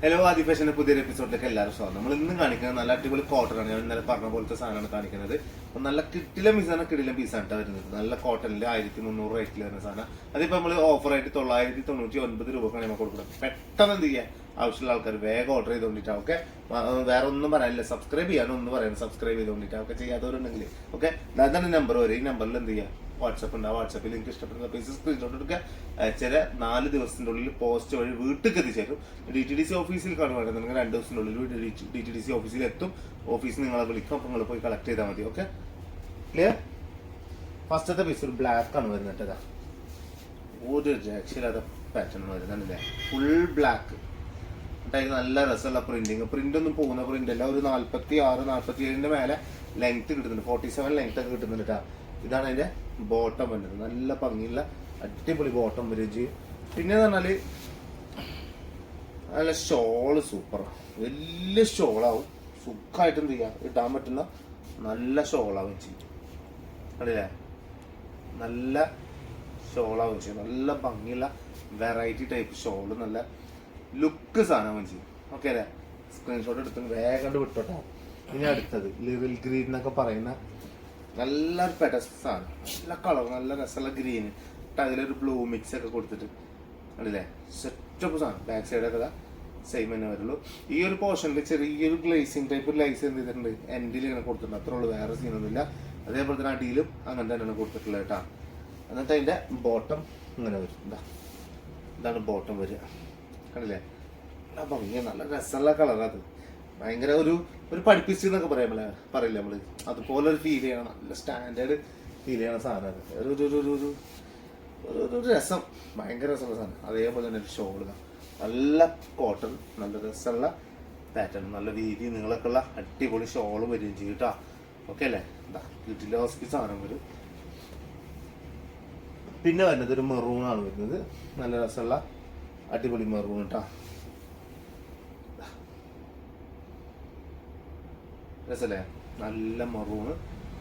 Hello ആദി ഫാഷന്റെ പുതിയൊരു എപ്പിസോഡിലേക്ക് എല്ലാവരും സ്വാഗതം. നമ്മൾ ഇന്ന് കാണിക്കുന്നത് നല്ല അടിപൊളി കോട്ടനാണ്. ഞാൻ ഇന്നലെ പറഞ്ഞ പോലത്തെ സാധനമാണ് കാണിക്കുന്നത്. അപ്പം നല്ല കിട്ടില പീസാണ്, കിടിലം പീസാണ് വരുന്നത്. നല്ല കോട്ടണിൽ 1300 റേറ്റിൽ വരുന്ന സാധനം. അതിപ്പോൾ നമ്മൾ ഓഫറായിട്ട് 999 രൂപക്കാണ് നമ്മൾ കൊടുക്കുന്നത്. പെട്ടെന്ന് എന്ത് ചെയ്യുക, ആവശ്യമുള്ള ആൾക്കാർ വേഗം ഓർഡർ ചെയ്തുകൊണ്ടിട്ടാണ്. ഓക്കെ, വേറെ ഒന്നും പറയാനില്ല. സബ്സ്ക്രൈബ് ചെയ്യാനും ഒന്നും പറയാനില്ല. സബ്സ്ക്രൈബ് ചെയ്തുകൊണ്ടിട്ടാണ്. ഓക്കെ, ചെയ്യാത്തവരുണ്ടെങ്കിൽ ഓക്കെ, അതാണ് നമ്പർ വരും. ഈ നമ്പറിൽ എന്ത് ചെയ്യുക, വാട്സപ്പ് ഉണ്ട്. ആ വാട്സപ്പിൽ നിങ്ങൾക്ക് ഇഷ്ടപ്പെടുന്ന പൈസ സ്ക്രീൻഷോട്ട് എടുക്കുക. ചില 4 ദിവസത്തിൻ്റെ ഉള്ളിൽ പോസ്റ്റ് വഴി വീട്ടിലേക്ക് എത്തിച്ചേരും. DTDC ഓഫീസിൽ കാണുവാണെങ്കിൽ 2 ദിവസത്തിൻ്റെ ഉള്ളിൽ DTDC ഓഫീസിൽ എത്തും. ഓഫീസിൽ നിങ്ങളെ വിളിക്കും. അപ്പം നിങ്ങൾ പോയി കളക്ട് ചെയ്താൽ മതി. Okay, clear. ഫസ്റ്റത്തെ പീസ് ഒരു ബ്ലാക്ക് ആണ് വരുന്നത്. ഇതാ ഒരു രക്ഷയില്ലാത്ത പാറ്റേൺ വരുന്നുണ്ടല്ലേ, ഫുൾ ബ്ലാക്ക്. എന്നിട്ട് നല്ല രസമുള്ള പ്രിന്റ് ഒന്നും പോകുന്ന പ്രിന്റ് അല്ല. ഒരു 46-47 മേലെ ലെങ്ത് കിട്ടുന്നുണ്ട്. 47 ലെങ്ത് ഒക്കെ കിട്ടുന്നുണ്ട് കേട്ടോ. ഇതാണ് അതിന്റെ ബോട്ടം വരുന്നത്. നല്ല ഭംഗിയുള്ള അടിപൊളി ബോട്ടം വരികയും ചെയ്യും. പിന്നെ എന്ന് പറഞ്ഞാല് നല്ല ഷോള് സൂപ്പറാണ്. വലിയ ഷോളാവും. സുഖമായിട്ട് എന്ത് ചെയ്യാം, ഇടാൻ പറ്റുന്ന നല്ല ഷോളാവും ചെയ്യും. അല്ലേ, നല്ല ഷോളാവും ചെയ്യും. നല്ല ഭംഗിയുള്ള വെറൈറ്റി ടൈപ്പ് ഷോള്, നല്ല ലുക്ക് സാധനവും ചെയ്യും. ഓക്കെ അല്ലേ, സ്ക്രീൻഷോട്ട് എടുത്ത് വേഗം വിട്ടോട്ടോ. ഇനി അടുത്തത് ലിറിൽ ഗ്രീൻ എന്നൊക്കെ പറയുന്ന നല്ലൊരു പെടസാണ്. നല്ല കളർ, നല്ല രസമുള്ള ഗ്രീന്. അതിലൊരു ബ്ലൂ മിക്സ് ഒക്കെ കൊടുത്തിട്ട് അല്ലേ, സെറ്റപ്പ് സാധനം. ബാക്ക് സൈഡൊക്കെ സെയിം തന്നെ വരുള്ളൂ. ഈ ഒരു പോർഷനിൽ ചെറിയൊരു ഗ്ലേസിങ് ടൈപ്പ് ലൈസ് എന്ത് ചെയ്തിട്ടുണ്ട്, എൻഡിൽ ഇങ്ങനെ കൊടുത്തിട്ടുണ്ട്. അത്രേ ഉള്ളൂ, വേറെ സീനൊന്നുമില്ല. അതേപോലെ തന്നെ അടിയിലും അങ്ങനെ തന്നെയാണ് കൊടുത്തിട്ടുള്ളത് കേട്ടോ. എന്നിട്ട് അതിന്റെ ബോട്ടം ഇങ്ങനെ വരും. ഇതാണ് ബോട്ടം വരിക. കണ്ടില്ലേ, നല്ല ഭംഗിയ, നല്ല രസമുള്ള കളറാണ്. ഭയങ്കര ഒരു പഠിപ്പിച്ച് എന്നൊക്കെ പറയില്ല നമ്മള്, അതുപോലെ ഒരു ഫീൽ ചെയ്യണം. നല്ല സ്റ്റാൻഡേർഡ് ഫീൽ ചെയ്യണ സാധനം. ഒരു രസം, ഭയങ്കര രസമുള്ള സാധനം. അതേപോലെ തന്നെ ഒരു ഷോള്, നല്ല കോട്ടൺ, നല്ല രസമുള്ള പാറ്റേൺ, നല്ല വീതി നീളമൊക്കെ ഉള്ള അടിപൊളി ഷോള് വരികയും ചെയ്യും കേട്ടോ. ഓക്കെ അല്ലേ, എന്താ കിട്ടിലോസ്കി സാധനം വരും. പിന്നെ വരുന്നത് ഒരു മെറൂണാണ് വരുന്നത്. നല്ല രസമുള്ള അടിപൊളി മെറൂൺ കേട്ടോ. രസല്ലേ, നല്ല മെറൂണ്,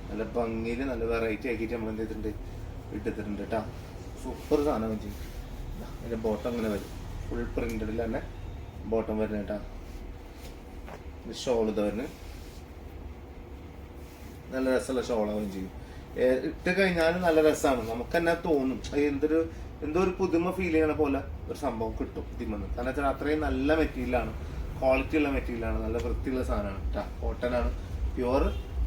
നല്ല ഭംഗിയിൽ നല്ല വെറൈറ്റി ആക്കിയിട്ട് നമ്മൾ എന്ത് ചെയ്തിട്ടുണ്ട്, ഇട്ടിട്ടുണ്ട് കേട്ടോ. സൂപ്പർ സാധനം ചെയ്യും. അതിന്റെ ബോട്ടം ഇങ്ങനെ വരും, ഫുൾ പ്രിന്റഡിൽ തന്നെ ബോട്ടം വരുന്നത് കേട്ടോ. ഷോൾ ഇത് വരുന്നത് നല്ല രസമുള്ള ഷോളാവുകയും ചെയ്യും. ഇട്ട് കഴിഞ്ഞാൽ നല്ല രസമാണ്. നമുക്ക് തന്നെ തോന്നും എന്തോ ഒരു പുതുമ ഫീൽ ചെയ്യണ പോലെ ഒരു സംഭവം കിട്ടും ഇതിമെന്ന്. കാരണം വെച്ചാൽ അത്രയും നല്ല മെറ്റീരിയലാണ്, ക്വാളിറ്റി ഉള്ള മെറ്റീരിയലാണ്, നല്ല വൃത്തിയുള്ള സാധനമാണ് കേട്ടോ. കോട്ടനാണ്, പ്യുവർ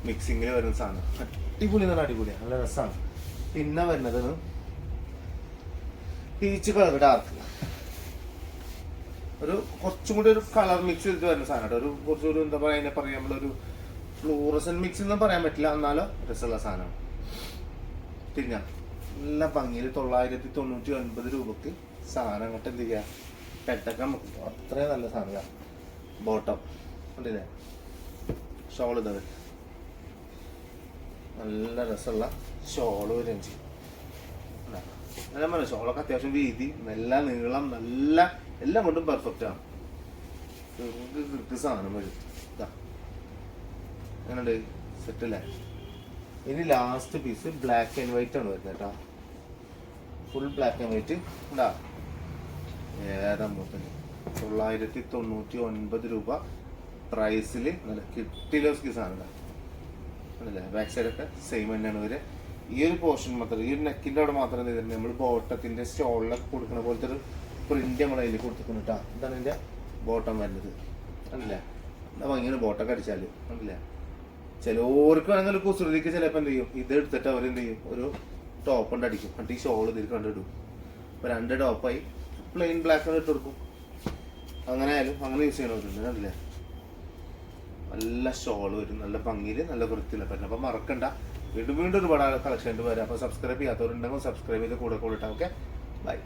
മിക്സിങ്ങിൽ വരുന്ന സാധനം. അടിപൊളി എന്ന് പറഞ്ഞാൽ അടിപൊളിയാണ്, നല്ല രസമാണ്. പിന്നെ വരുന്നത് പീച്ച് കളർ ഡാർക്ക്, ഒരു കുറച്ചും കൂടി ഒരു കളർ മിക്സ് ചെയ്തിട്ട് വരുന്ന സാധനമാണ്. കുറച്ചൊരു എന്താ പറയുക, അതിനെ പറയാൻ നമ്മളൊരു ഫ്ലൂറസൻ മിക്സ് എന്ന് പറയാൻ പറ്റില്ല, എന്നാലോ രസമുള്ള സാധനമാണ്. പിന്നെ നല്ല ഭംഗിയിൽ 999 രൂപക്ക് സാധനം അങ്ങോട്ട് എന്ത് ചെയ്യുക, പെട്ടൊക്കെ നമുക്ക് അത്രയും നല്ല സാധനമാണ്. ബോട്ടം കണ്ടില്ലേ, ഷോൾ ഇതത് നല്ല രസമുള്ള ഷോള് വരികയും ചെയ്യും. നല്ല പറഞ്ഞ ഷോളൊക്കെ അത്യാവശ്യം വീതി, നല്ല നീളം, നല്ല എല്ലാം കൊണ്ടും പെർഫെക്റ്റ് ആണ്. സാധനം വരും. അങ്ങനെയുണ്ട്, സെറ്റല്ലേ. ഇനി last piece black and white ആണ് വരുന്നത് കേട്ടോ. ഫുൾ ബ്ലാക്ക് ആൻഡ് വൈറ്റ് ഉണ്ടാ. ഏതാ 999 രൂപ പ്രൈസിൽ നല്ല കിട്ടിലോസ്കി സാധനം അല്ലേ. ബാക്ക് സൈഡൊക്കെ സെയിം തന്നെയാണ് വരിക. ഈ ഒരു പോർഷൻ മാത്രം, ഈ ഒരു നെക്കിന്റെ അവിടെ മാത്രം ചെയ്തിട്ടുണ്ട്. നമ്മൾ ബോട്ടത്തിന്റെ സ്റ്റോളിലൊക്കെ കൊടുക്കുന്ന പോലത്തെ ഒരു പ്രിന്റ് നമ്മൾ അതിൽ കൊടുത്തിട്ടുണ്ട് കേട്ടോ. ഇതാണ് ഇതിന്റെ ബോട്ടം വരുന്നത് കണ്ടില്ലേ. എന്താ ഭംഗിയാണ് ബോട്ടൊക്കെ അടിച്ചാല് കണ്ടില്ലേ. ചിലവർക്ക് വേണമെങ്കിൽ കുസൃതിക്ക് ചിലപ്പോൾ എന്ത് ചെയ്യും, ഇത് എടുത്തിട്ട് അവരെന്ത് ചെയ്യും, ഒരു ടോപ്പ് കൊണ്ട് അടിക്കും. എന്നിട്ട് ഈ ഷോൾ ഇതിൽ കണ്ടിടും. അപ്പൊ 2 ടോപ്പായി പ്ലെയിൻ ബ്ലാക്ക് ഇട്ട് കൊടുക്കും. അങ്ങനെ ആയാലും അങ്ങനെ യൂസ് ചെയ്യണവരുണ്ട് കണ്ടില്ലേ. നല്ല ഷോൾ വരും, നല്ല ഭംഗിയിൽ, നല്ല വൃത്തിയില്ല പറ്റും. അപ്പൊ മറക്കണ്ട, വീണ്ടും ഒരുപാട് കളക്ഷൻ വരാം. അപ്പൊ സബ്സ്ക്രൈബ് ചെയ്യാത്തവരുണ്ടെങ്കിൽ സബ്സ്ക്രൈബ് ചെയ്ത് കൂടെ ഇട്ടാൽ. Okay, by.